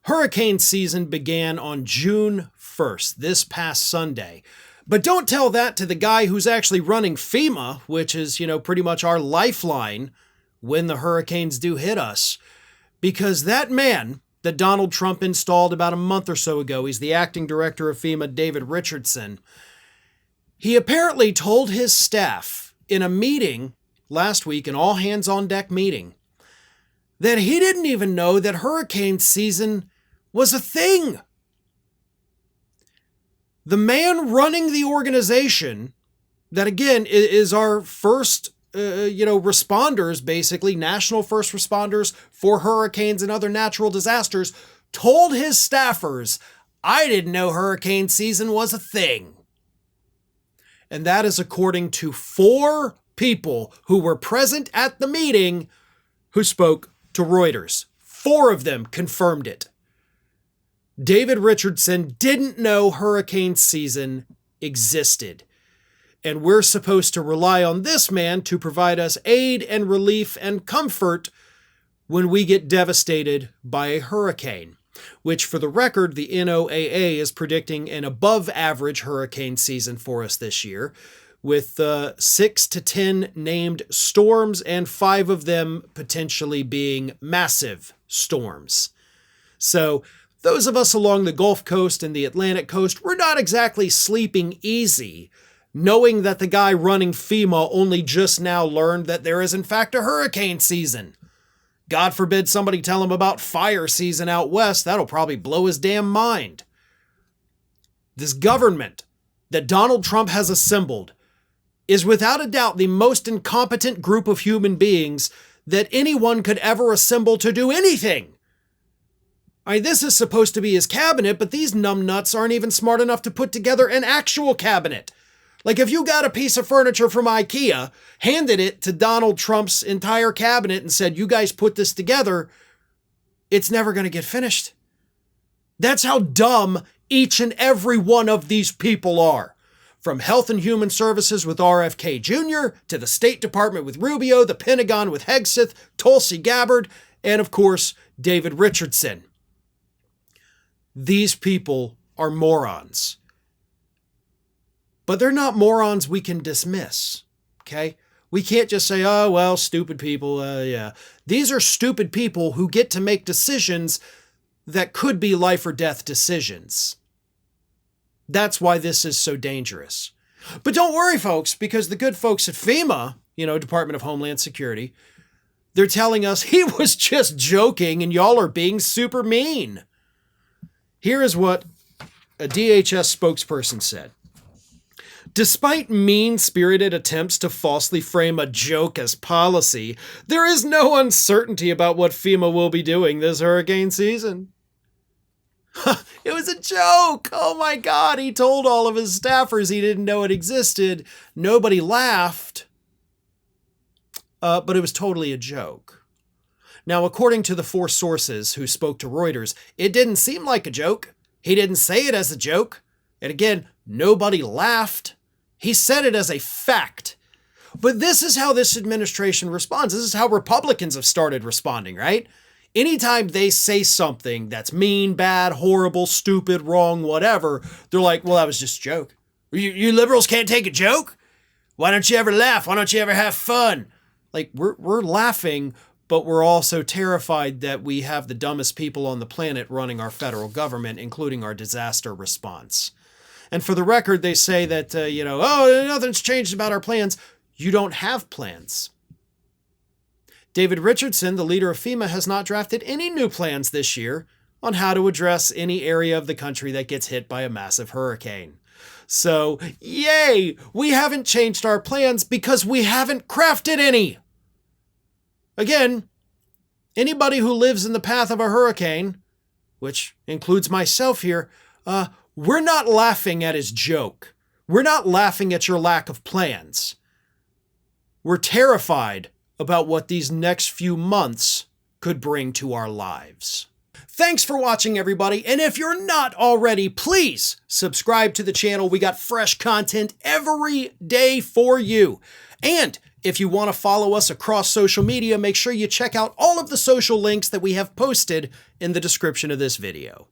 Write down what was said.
Hurricane season began on June 1st, this past Sunday. But don't tell that to the guy who's actually running FEMA, which is, pretty much our lifeline when the hurricanes do hit us. Because that man that Donald Trump installed about a month or so ago, he's the acting director of FEMA, David Richardson. He apparently told his staff in a meeting last week, an all-hands-on-deck meeting, that he didn't even know that hurricane season was a thing. The man running the organization, that again is our first, responders, basically, national first responders for hurricanes and other natural disasters, told his staffers, I didn't know hurricane season was a thing. And that is according to 4 people who were present at the meeting who spoke to Reuters. 4 of them confirmed it. David Richardson didn't know hurricane season existed. And we're supposed to rely on this man to provide us aid and relief and comfort when we get devastated by a hurricane, which, for the record, the NOAA is predicting an above average hurricane season for us this year, with 6 to 10 named storms and 5 of them potentially being massive storms. So those of us along the Gulf Coast and the Atlantic Coast, we're not exactly sleeping easy, knowing that the guy running FEMA only just now learned that there is in fact a hurricane season. God forbid somebody tell him about fire season out west. That'll probably blow his damn mind. This government that Donald Trump has assembled is without a doubt the most incompetent group of human beings that anyone could ever assemble to do anything. This is supposed to be his cabinet, but these numbnuts aren't even smart enough to put together an actual cabinet. Like, if you got a piece of furniture from IKEA, handed it to Donald Trump's entire cabinet and said, you guys put this together, it's never going to get finished. That's how dumb each and every one of these people are. From Health and Human Services with RFK Jr., to the State Department with Rubio, the Pentagon with Hegseth, Tulsi Gabbard, and of course, David Richardson. These people are morons. But they're not morons we can dismiss, okay? We can't just say, oh, well, stupid people, yeah. These are stupid people who get to make decisions that could be life or death decisions. That's why this is so dangerous. But don't worry, folks, because the good folks at FEMA, Department of Homeland Security, they're telling us he was just joking and y'all are being super mean. Here is what a DHS spokesperson said. Despite mean-spirited attempts to falsely frame a joke as policy, there is no uncertainty about what FEMA will be doing this hurricane season. It was a joke! Oh my God, he told all of his staffers he didn't know it existed. Nobody laughed. But it was totally a joke. Now, according to the 4 sources who spoke to Reuters, it didn't seem like a joke. He didn't say it as a joke. And again, nobody laughed. He said it as a fact. But this is how this administration responds. This is how Republicans have started responding, right? Anytime they say something that's mean, bad, horrible, stupid, wrong, whatever, they're like, well, that was just a joke. You liberals can't take a joke? Why don't you ever laugh? Why don't you ever have fun? Like, we're laughing, but we're also terrified that we have the dumbest people on the planet running our federal government, including our disaster response. And for the record, they say that, nothing's changed about our plans. You don't have plans. David Richardson, the leader of FEMA, has not drafted any new plans this year on how to address any area of the country that gets hit by a massive hurricane. So, yay! We haven't changed our plans because we haven't crafted any. Again, anybody who lives in the path of a hurricane, which includes myself here, we're not laughing at his joke. We're not laughing at your lack of plans. We're terrified about what these next few months could bring to our lives. Thanks for watching, everybody. And if you're not already, please subscribe to the channel. We got fresh content every day for you. And If you want to follow us across social media, make sure you check out all of the social links that we have posted in the description of this video.